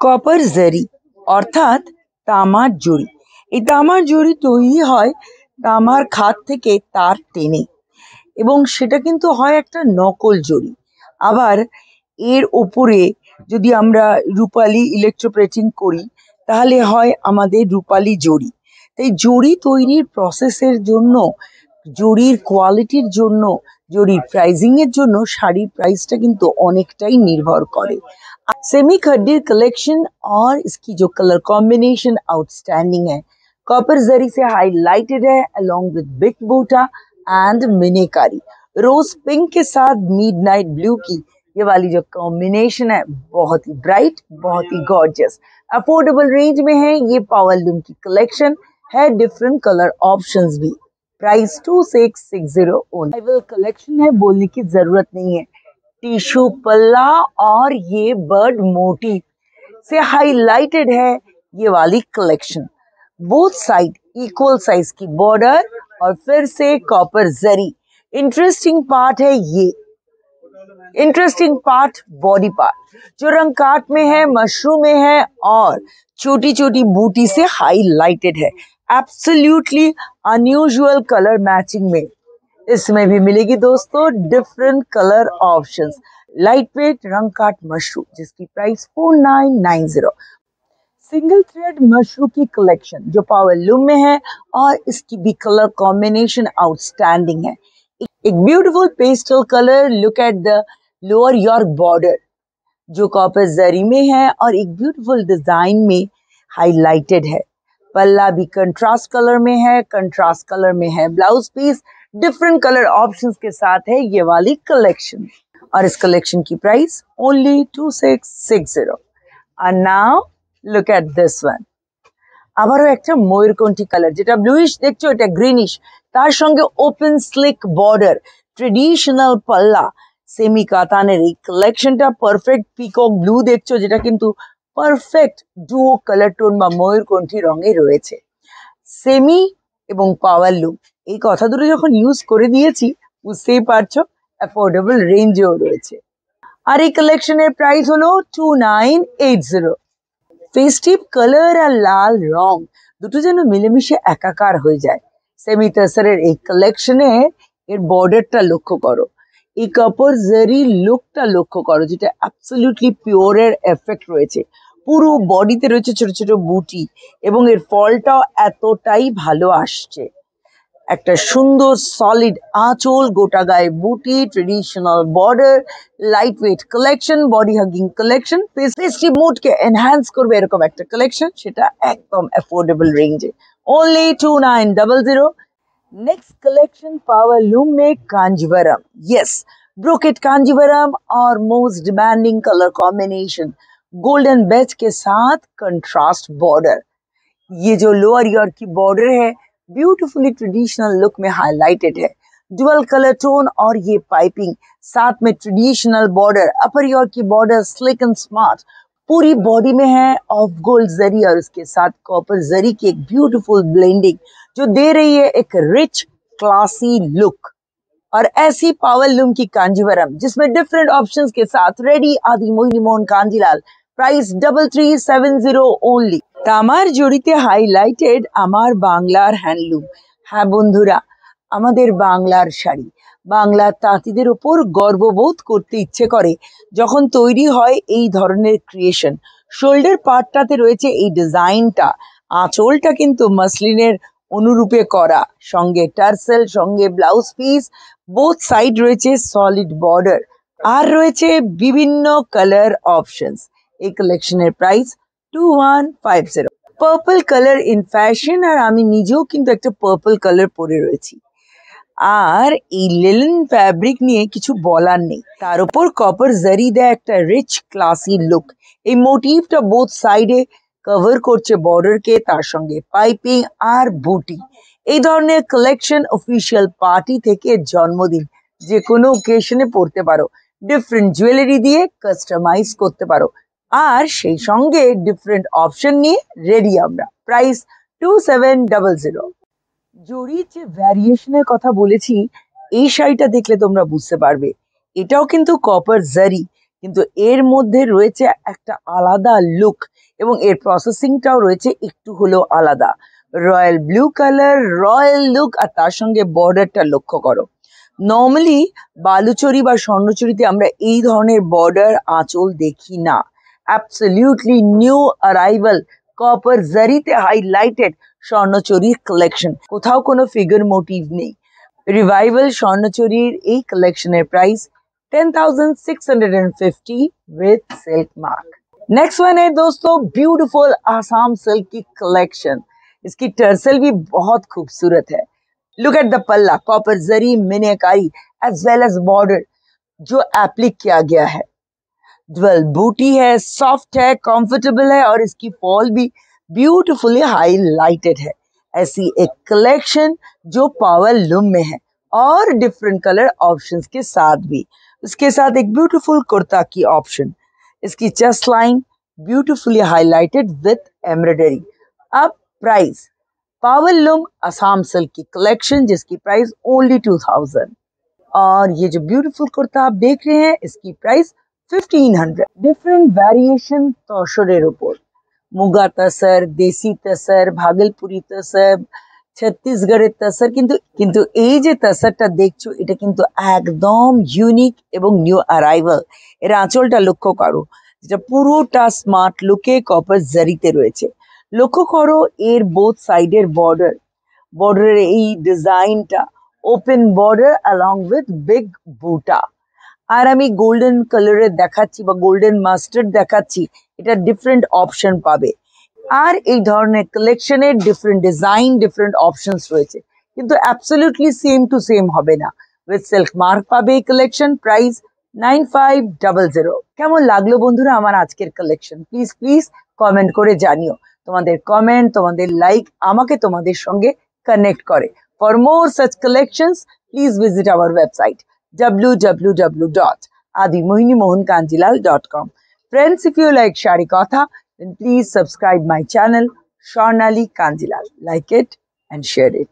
Copper জারি অর্থাৎ তামার জরি। এই তামার জরি তৈরি হয় তামার খাত থেকে তার টেনে, এবং সেটা কিন্তু হয় একটা নকল জরি। আবার এর ওপরে যদি আমরা রূপালি ইলেকট্রোপ্লেটিং করি তাহলে হয় আমাদের রূপালি জরি। তাই জরি তৈরির প্রসেসের জন্য, জরির কোয়ালিটির জন্য, জরির প্রাইজিং এর জন্য শাড়ির প্রাইসটা কিন্তু অনেকটাই নির্ভর করে। सेमी खड्डीर कलेक्शन और इसकी जो कलर कॉम्बिनेशन आउटस्टैंडिंग है। कॉपर जरी से हाईलाइटेड है along with big buta and meenakari. Rose pink के साथ मिडनाइट ब्लू की ये वाली जो कॉम्बिनेशन है बहुत ही ब्राइट, बहुत ही गॉर्जियस। अफोर्डेबल रेंज में है ये पावर लूम की कलेक्शन है, डिफरेंट कलर ऑप्शंस भी। Price 2660 only. कलेक्शन है, बोलने की जरूरत नहीं है। टिश्यू पल्ला और ये बर्ड मोटिव से हाईलाइटेड है ये वाली collection. Both side equal size की बॉर्डर और फिर से कॉपर जरी। इंटरेस्टिंग पार्ट है ये, इंटरेस्टिंग पार्ट बॉडी पार्ट जो रंग काट में है, मशरूम में है और छोटी छोटी बूटी से हाईलाइटेड है। एब्सोल्युटली अनयूजुअल कलर मैचिंग में इसमें भी मिलेगी दोस्तों different colour options. Light weight रंग काट मशरूम जिसकी प्राइस 4990। सिंगल थ्रेड मशरूम की कलेक्शन जो पावर लूम में है और इसकी भी कलर कॉम्बिनेशन आउटस्टैंडिंग है। एक beautiful pastel colour, look at the lower York border जो कॉपर जरी में है और एक ब्यूटीफुल डिजाइन में हाईलाइटेड है। पल्ला भी कंट्रास्ट कलर में है, कंट्रास्ट कलर में है blouse piece. Different colour options के साथ है ये वाली कलेक्शन और इस कलेक्शन की price only 2660। And now look at this one. আবারও একটা ময়ূরকণ্ঠী কালার, যেটা ব্লুইশ দেখছো এটা গ্রিনিশ, তার সঙ্গে ওপেন স্লিক বর্ডার, ট্রেডিশনাল পাল্লা, সেমি কাতানের এই কালেকশনটা পারফেক্ট পিকক ব্লু দেখছো, যেটা কিন্তু পারফেক্ট ডুও কালার টোন বা ময়ূরকণ্ঠী রঙে রয়েছে। সেমি এবং পাওয়ার লুম এই কথা দুটো যখন ইউজ করে দিয়েছি বুঝতেই পারছো অ্যাফোর্ডেবল রেঞ্জেও রয়েছে। আর এই কালেকশনের প্রাইস হলো 2980। ফেস্টিভ কালার আর লাল রং দুটো যেন মিলেমিশে একাকার হয়ে যায়। সেমি তাসারের এই কালেকশনে এর বর্ডারটা লক্ষ্য করো, এই কপার জারি লুকটা লক্ষ্য করো, যেটা অ্যাবসলিউটলি পিওরের এফেক্ট রয়েছে। পুরো বডিতে রয়েছে ছোট ছোট বুটি এবং এর ফলটাও এতটাই ভালো আসছে। একটা সুন্দর সলিড আঁচল, গোটা গায়ে বুটি, traditional border, light weight collection, body hugging collection, festive মুডকে এনহ্যান্স করবে এরকম একটা কালেকশন, সেটা একদম অ্যাফোর্ডেবল রেঞ্জে, only 2900। Next collection power loom में कांजीवरम, यस ब्रोकेट कांजीवरम और most demanding colour combination golden beige के साथ कंट्रास्ट बॉर्डर। ये जो लोअर यॉर्क की बॉर्डर है ब्यूटीफुली ट्रेडिशनल लुक में हाईलाइटेड है। डुअल कलर टोन और ये पाइपिंग, साथ में ट्रेडिशनल बॉर्डर, अपर यॉर्क की बॉर्डर स्लिक एंड स्मार्ट, पूरी बॉडी में है ऑफ गोल्ड जरी और उसके साथ कॉपर जरी की एक ब्यूटीफुल ब्लेंडिंग जो दे रही है एक रिच क्लासी लुक। और ऐसी पावर लूम की कांजीवरम जिसमें डिफरेंट ऑप्शंस के साथ रेडी आदि मोहिनी मोहन कांजीलाल, प्राइस 3370 ओनली। তামার জড়িতে হাইলাইটেড আমার বাংলার হ্যান্ডলুম। হ্যাঁ বন্ধুরা, আমাদের বাংলার শাড়ি, বাংলার তাঁতিদের ওপর গর্ববোধ করতে ইচ্ছে করে যখন তৈরি হয় এই ধরনের ক্রিয়েশন। শোল্ডার পার্টটাতে রয়েছে এই ডিজাইনটা, আঁচলটা কিন্তু মাসলিনের অনুরূপে করা, সঙ্গে টার্সেল, সঙ্গে ব্লাউজ পিস, বোথ সাইড রয়েছে সলিড বর্ডার আর রয়েছে বিভিন্ন কালার অপশনস। এই কালেকশনের price 2150। Purple colour in fashion, আর আমি নিজেও কিন্তু একটা পার্পল কালার পরে রয়েছি। আর এই লিলেন ফ্যাব্রিক নিয়ে কিছু বলার নেই, তার উপর কপার জারি দেয় একটা রিচ ক্লাসি লুক। এই মোটিভটা বোথ সাইডে কভার করছে বর্ডারকে, তার সঙ্গে পাইপিং আর বুটি। এই ধরনের কালেকশন অফিসিয়াল পার্টি থেকে জন্মদিন যে কোনো ওকেশনে পড়তে পারো, ডিফারেন্ট জুয়েলারি দিয়ে কাস্টমাইজ করতে পারো, আর সেই সঙ্গে ডিফারেন্ট অপশন নিয়ে রেডি আমরা। প্রাইস 2700। জরির যে ভ্যারিয়েশনের কথা বলেছি, এই শাড়িটা দেখলে তোমরা বুঝতে পারবে এটাও কিন্তু কপার জারি, কিন্তু এর মধ্যে রয়েছে একটা আলাদা লুক এবং এর প্রসেসিংটাও রয়েছে একটু হলেও আলাদা। Royal blue colour, royal look, আর তার সঙ্গে বর্ডারটা লক্ষ্য করো। নর্মালি বালুচরি বা স্বর্ণচুরিতে আমরা এই ধরনের বর্ডার আঁচল দেখি না। অ্যাবসলিউটলি নিউ অ্যারাইভাল কপার জারিতে হাইলাইটেড স্বর্ণচুরির কালেকশন, কোথাও কোনো ফিগার মোটিভ নেই। রিভাইভাল স্বর্ণচুরির এই কালেকশনের price 10,650 with silk mark। Next one है दोस्तों ब्यूटीफुल आसाम सिल्क की कलेक्शन। इसकी टर्सल भी बहुत खूबसूरत है। लुक एट द पल्ला, copper zari meenakari as well as border जो एप्लिक किया गया है। ड्वेल बूटी है, सॉफ्ट है, कंफर्टेबल है और इसकी फॉल भी ब्यूटीफुली हाईलाइटेड है। ऐसी एक कलेक्शन जो पावर लूम में है और डिफरेंट कलर ऑप्शंस के साथ भी। इसके साथ एक ब्यूटीफुल कुर्ता की ऑप्शन। इसकी chest line beautifully highlighted with embroidery. अब price, power loom Assam silk की कलेक्शन जिसकी प्राइस ओनली 2000। और ये जो ब्यूटीफुल कुर्ता आप देख रहे हैं इसकी प्राइस 1500। डिफरेंट वेरिएशन तसरेर ऊपर, मुगा तसर, देसी तसर, भागलपुरी तसर, ছত্তিশগড়ের তসর, কিন্তু এই যে তসরটা দেখছো এটা কিন্তু একদম ইউনিক এবং নিউ অ্যারাইভাল। এর আঁচলটা লক্ষ্য করো, যেটা পুরোটা স্মার্ট লুকে কপার জারিতে রয়েছে। লক্ষ্য করো এর বোথ সাইডের বর্ডারের এই ডিজাইনটা, open border along with big বুটা। আর আমি গোল্ডেন কালারের দেখাচ্ছি বা গোল্ডেন মাস্টার্ড দেখাচ্ছি, এটা ডিফারেন্ট অপশন পাবে। আর এই ধরনের কালেকশনের ডিফারেন্ট ডিজাইন, ডিফারেন্ট অপশনস রয়েছে, কিন্তু অ্যাবসলিউটলি সেম টু সেম হবে না। উইথ সিল্ক মার্ক পাবে এই কালেকশন, প্রাইস 9500। কেমন লাগলো বন্ধুরা আমার আজকের কালেকশন? প্লিজ প্লিজ কমেন্ট করে জানিও। তোমাদের কমেন্ট, তোমাদের লাইক আমাকে তোমাদের সঙ্গে কানেক্ট করে। For more such collections please visit our website www.adimohinimohankanjilal.com। Friends, if you like Shari Katha, then please subscribe my channel Swarnali Kanjilal. Like it and share it.